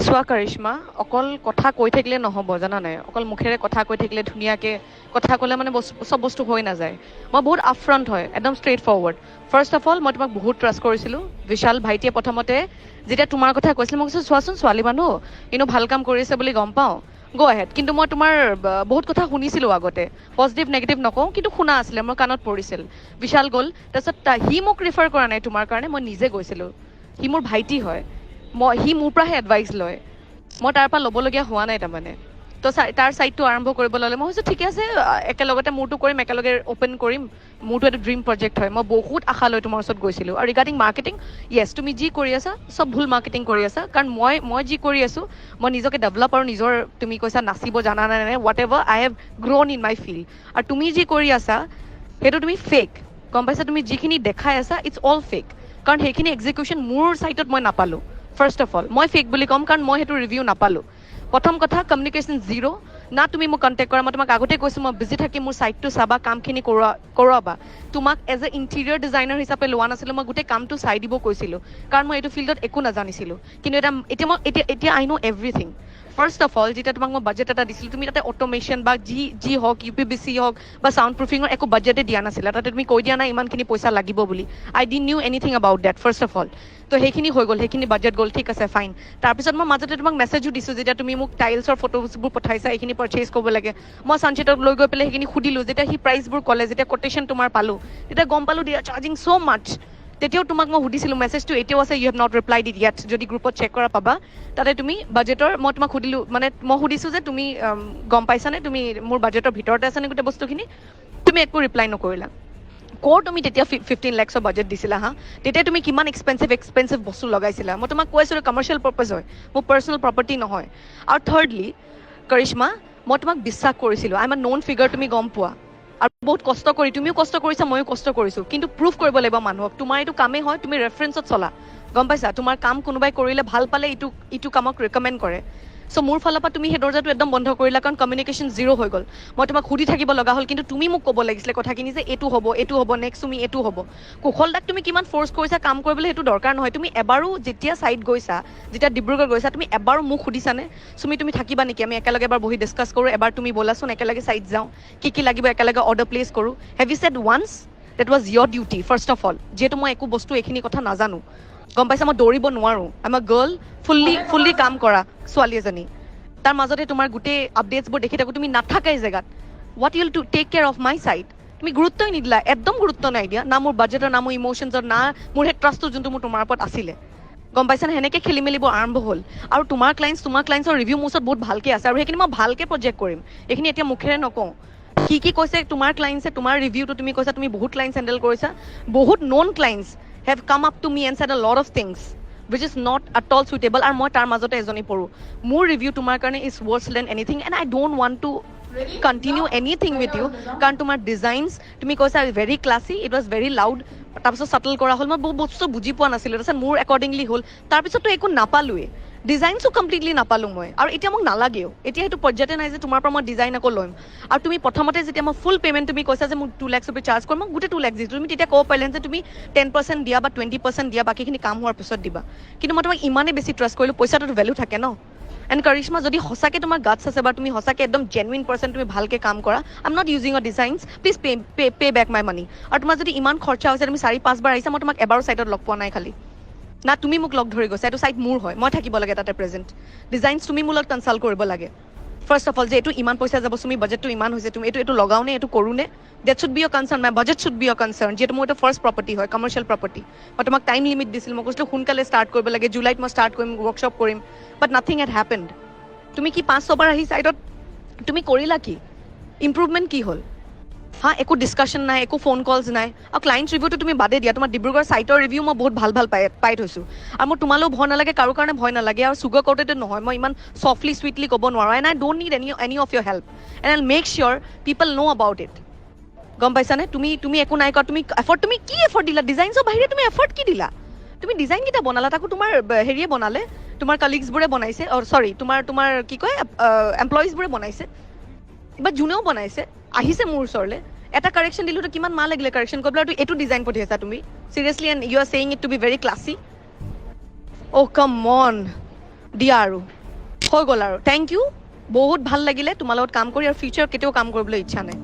চোৱা কৰিশ্মা, অকল কথা কৈ থাকিলে নহ'ব জানা নাই। অকল মুখেৰে কথা কৈ থাকিলে ধুনীয়াকৈ কথা ক'লে মানে চব বস্তু হৈ নাযায়। মই বহুত আপফ্ৰণ্ট হয়, একদম straightforward. First of all মই তোমাক বহুত ট্ৰাষ্ট কৰিছিলোঁ। বিশাল ভাইটিয়ে প্ৰথমতে যেতিয়া তোমাৰ কথা কৈছিল মই কৈছোঁ চোৱাচোন ছোৱালী মানুহ ভাল কাম কৰিছে বুলি গম পাওঁ, গ' এহেড। কিন্তু মই তোমাৰ বহুত কথা শুনিছিলোঁ আগতে, পজিটিভ নেগেটিভ নকওঁ কিন্তু শুনা আছিলে, মোৰ কাণত পৰিছিল। বিশাল গ'ল, তাৰপিছত সি মোক ৰিফাৰ কৰা নাই তোমাৰ কাৰণে, মই নিজে গৈছিলোঁ। সি মোৰ ভাইটি হয়, সি মোৰ পৰাহে এডভাইচ লয়, মই তাৰ পৰা ল'বলগীয়া হোৱা নাই তাৰমানে। তো তাৰ ছাইডটো আৰম্ভ কৰিব ল'লে মই ভাবিছোঁ ঠিক আছে, একেলগতে মোৰটো কৰিম, একেলগে অ'পেন কৰিম। মোৰতো এটা ড্ৰিম প্ৰজেক্ট হয়, মই বহুত আশা লৈ তোমাৰ ওচৰত গৈছিলোঁ। আৰু ৰিগাৰ্ডিং মাৰ্কেটিং, য়েছ তুমি যি কৰি আছা চব ভুল মাৰ্কেটিং কৰি আছা। কাৰণ মই যি কৰি আছোঁ, মই নিজকে ডেভেলপ আৰু নিজৰ, তুমি কৈছা নাচিব জানা নাই নাই, whatever I have grown in my field. আৰু তুমি যি কৰি আছা সেইটো তুমি ফেক, গম পাইছা। তুমি যিখিনি দেখাই আছা ইটছ অল ফেক, কাৰণ সেইখিনি এক্সিকিউশ্যন মোৰ ছাইটত মই নাপালোঁ। ফাৰ্ষ্ট অফ অল মই ফেক বুলি ক'ম, কাৰণ মই সেইটো ৰিভিউ নাপালোঁ। প্ৰথম কথা, কমিউনিকেশ্যন জিৰ'। না তুমি মোক কণ্টেক্ট কৰা, মই তোমাক আগতে কৈছোঁ মই বিজি থাকি মোৰ ছাইটটো চাবা, কামখিনি কৰোৱাবা। তোমাক এজ এ ইণ্টেৰিয়ৰ ডিজাইনাৰ হিচাপে লোৱা নাছিলোঁ, মই গোটেই কামটো চাই দিব কৈছিলোঁ, কাৰণ মই এইটো ফিল্ডত একো নাজানিছিলোঁ। কিন্তু এতিয়া আই ন' এভৰিথিং। ফাৰ্ষ্ট অফ অল যেতিয়া তোমাক মই বাজেট এটা দিছিলোঁ, তুমি তাতে অট'মেশ্যন বা যি হওক, UPVC হওক বা চাউণ্ড প্ৰুফিঙৰ একো বাজেটে দিয়া নাছিলা। তাতে তুমি কৈ দিয়া নাই ইমানখিনি পইচা লাগিব বুলি। I didn't knew anything about that, first of all. তো সেইখিনি হৈ গ'ল, সেইখিনি বাজেট গ'ল, ঠিক আছে ফাইন। তাৰপিছত মই মাজতে তোমাক মেছেজো দিছোঁ, যেতিয়া তুমি মোক টাইলছৰ ফটোজবোৰ পঠাইছা, এইখিনি পাৰ্চেজ কৰিব লাগে। মই সঞ্চিতক লৈ গৈ পেলাই সেইখিনি সুধিলোঁ, যেতিয়া সি প্ৰাইচবোৰ ক'লে, যেতিয়া কোটেশ্যন তোমাৰ পালোঁ, তেতিয়া গম পালোঁ দে আৰ চাৰ্জিং ছ' মাছ। তেতিয়াও তোমাক মই সুধিছিলোঁ, মেছেজটো এতিয়াও আছে, you have not replied it yet, যদি গ্ৰুপত চেক কৰা পাবা। তাতে তুমি বাজেটৰ, মই তোমাক সুধিলোঁ, মানে মই সুধিছোঁ যে তুমি গম পাইছানে, তুমি মোৰ বাজেটৰ ভিতৰতে আছেনে গোটেই বস্তুখিনি। তুমি একো ৰিপ্লাই নকৰিলা। কৰ তুমি তেতিয়া 15 lakhsৰ বাজেট দিছিলা হা? তেতিয়া তুমি কিমান এক্সপেঞ্চিভ বস্তু লগাইছিলা। মই তোমাক কৈ আছিলোঁ কমাৰ্চিয়েল পাৰ্পাছ হয়, মোৰ পাৰ্চনেল প্ৰপাৰ্টি নহয়। আৰু থাৰ্ডলি কৰিশ্মা, মই তোমাক বিশ্বাস কৰিছিলোঁ, I am a known figure, তুমি গম পোৱা। আৰু বহুত কষ্ট কৰি, তুমিও কষ্ট কৰিছা, ময়ো কষ্ট কৰিছোঁ, কিন্তু প্ৰুভ কৰিব লাগিব মানুহক তোমাৰ এইটো কামেই হয়, তুমি ৰেফাৰেঞ্চত চলা, গম পাইছা। তোমাৰ কাম কোনোবাই কৰিলে ভাল পালে ইটো কামক ৰেকমেণ্ড কৰে। চ' মোৰ ফালৰ পৰা তুমি সেই দৰ্জাটো একদম বন্ধ কৰিলা, কাৰণ কমিউনিকেশ্যন জিৰ' হৈ গ'ল। মই তোমাক সুধি থাকিব লগা হ'ল, কিন্তু তুমি মোক ক'ব লাগিছিলে কথাখিনি যে এইটো হ'ব, নেক্সট তুমি এইটো হ'ব। কুশল দাক তুমি কিমান ফ'ৰ্চ কৰিছা কাম কৰিবলৈ, সেইটো দৰকাৰ নহয়। তুমি এবাৰো যেতিয়া ছাইট গৈছা, যেতিয়া ডিব্ৰুগড় গৈছা, তুমি এবাৰো মোক সুধিছানে তুমি থাকিবা নেকি, আমি একেলগে এবাৰ বহি ডিছকাছ কৰোঁ, এবাৰ তুমি ব'লাচোন একেলগে ছাইট যাওঁ, কি লাগিব একেলগে অৰ্ডাৰ প্লেচ কৰোঁ। Have you said once that was your duty first of all, যিহেতু মই একো বস্তু এইখিনি কথা নাজানো, গম পাইছা। মই দৌৰিব নোৱাৰোঁ, আই এম এ গাৰ্ল, ফুল্লি কাম কৰা ছোৱালী এজনী। তাৰ মাজতে তোমাৰ গোটেই আপডেটছবোৰ দেখি থাকোঁ, তুমি নাথাকাই জেগাত। What you'll to take care of my side, তুমি গুৰুত্বই নিদিলা, একদম গুৰুত্ব নাই দিয়া, না মোৰ বাজেটৰ, না মোৰ ইম'শ্যনছৰ, না মোৰ সেই ট্ৰাষ্টটো যোনটো মোৰ তোমাৰ ওপৰত আছিলে, গম পাইছানে। সেনেকৈ খেলি মেলিবোৰ আৰম্ভ হ'ল। আৰু তোমাৰ ক্লায়েণ্টছৰ ৰিভিউ মোৰ ওচৰত বহুত ভালকৈ আছে, আৰু সেইখিনি মই ভালকৈ প্ৰজেক্ট কৰিম, এইখিনি এতিয়া মুখেৰে নকওঁ। কি কৈছে তোমাৰ ক্লায়েণ্টছে, তোমাৰ ৰিভিউটো তুমি কৈছা তুমি বহুত ক্লায়েণ্টছ হেণ্ডেল কৰিছা, বহুত non clients have come up to me and said a lot of things which is not at all suitable, আৰু মই তাৰ মাজতে এজনী পঢ়োঁ। মোৰ ৰিভিউ তোমাৰ কাৰণে is worse than anything, and I don't want to continue anything with you, কাৰণ তোমাৰ ডিজাইনছ তুমি কৈছা very classy, it was very loud. তাৰপিছত চাটল কৰা হ'ল, মই বহুত বস্তু বুজি পোৱা নাছিলোঁ, তাৰপিছত মোৰ একৰ্ডিংলি হ'ল। তাৰপিছততো একো নাপালোৱেই, ডিজাইনছো কমপ্লিটলি নাপালোঁ মই, আৰু এতিয়া মোক নালাগেও। এতিয়া সেইটো পৰ্যায়তে নাই যে তোমাৰ পৰা মই ডিজাইন আকৌ ল'ম। আৰু তুমি প্ৰথমতে যেতিয়া মই ফুল পে'মেণ্ট তুমি কৈছা যে মোক 2 lakhs ৰুপি চাৰ্জ কৰিম, মই গোটেই 2 lakhs দিছোঁ। তুমি তেতিয়া ক'ব পাৰিলা যে তুমি 10% দিয়া বা 20% দিয়া, বাকীখিনি কাম হোৱাৰ পিছত দিবা। কিন্তু মই তোমাক ইমানেই বেছি ট্ৰাষ্ট কৰিলোঁ, পইচাটোতো ভেলু থাকে ন। এণ্ড কৰিশ্মা, যদি সঁচাকৈ তোমাৰ গাটছ আছে বা তুমি সঁচাকৈ একদম জেনুইন পাৰ্চন, তুমি ভালকৈ কাম কৰা, I am not using a designs, please pay back my money. আৰু তোমাৰ যদি ইমান খৰচা হৈছে, তুমি 4-5 বাৰ আহিছা, মই তোমাক এবাৰো ছাইটত লগ পোৱা নাই খালি, না তুমি মোক লগ ধৰি গৈছা। এইটো ছাইট মোৰ হয়, মই থাকিব লাগে তাতে প্ৰেজেণ্ট। ডিজাইনছ তুমি মোৰ লগত কনচাল্ট কৰিব লাগে ফাৰ্ষ্ট অফ অল, যে এইটো ইমান পইচা যাব, তুমি বাজেটটো ইমান হৈছে, তুমি এইটো লগাওনে, এইটো কৰোঁনে, that should be a concern, my budget should be a concern. যিহেতু মোৰ এইটো ফাৰ্ষ্ট প্ৰপাৰ্টি হয়, কমাৰ্চিয়েল প্ৰপাৰ্টি। মই তোমাক টাইম লিমিট দিছিলোঁ, মই কৈছিলোঁ সোনকালে ষ্টাৰ্ট কৰিব লাগে, জুলাইত মই ষ্টাৰ্ট কৰিম, ৱৰ্কশ্বপ কৰিম, বাট নাথিং হেড হেপেণ্ড। তুমি কি 5-6 বাৰ আহি ছাইটত তুমি কৰিলা কি, ইম্প্ৰুভমেণ্ট কি হ'ল হা? একো ডিছকাশ্যন নাই, একো ফোন কলছ নাই। আৰু ক্লায়েণ্টছ ৰিভিউটো তুমি বাদে দিয়া, তোমাৰ ডিব্ৰুগড় ছাইটৰ ৰিভিউ মই বহুত ভাল পাই থৈছোঁ। আৰু মোৰ তোমালৈও ভয় নালাগে, কাৰো কাৰণে ভয় নালাগে, আৰু চুগাৰ কটেড নহয়, মই ইমান চফ্টলি চুইটলি ক'ব নোৱাৰোঁ। And I don't need any of your help, and I make sure people know' about it, গম পাইছানে। তুমি একো নাই কৰা, তুমি কি এফৰ্ট দিলা, ডিজাইনছৰ বাহিৰে তুমি এফৰ্ট কি দিলা? তুমি ডিজাইনকেইটা বনালা, তাকো তোমাৰ হেৰিয়ে বনালে, তোমাৰ কালিগছবোৰে বনাইছে, চৰি তোমাৰ কি কয় এমপ্লয়িজবোৰে বনাইছে, বা যোনেও বনাইছে আহিছে মোৰ ওচৰলৈ, এটা কাৰেকশ্যন দিলোঁ, তো কিমান মাহ লাগিলে কাৰেকশ্যন কৰিবলৈ, আৰু এইটো ডিজাইন পঠিয়াইছা তুমি seriously, and you are saying it to be very classy. Oh' come on, দিয়া আৰু হৈ গ'ল আৰু থেংক ইউ বহুত ভাল লাগিলে তোমাৰ লগত কাম কৰি আৰু ফিউচাৰত কেতিয়াও কাম কৰিবলৈ ইচ্ছা নাই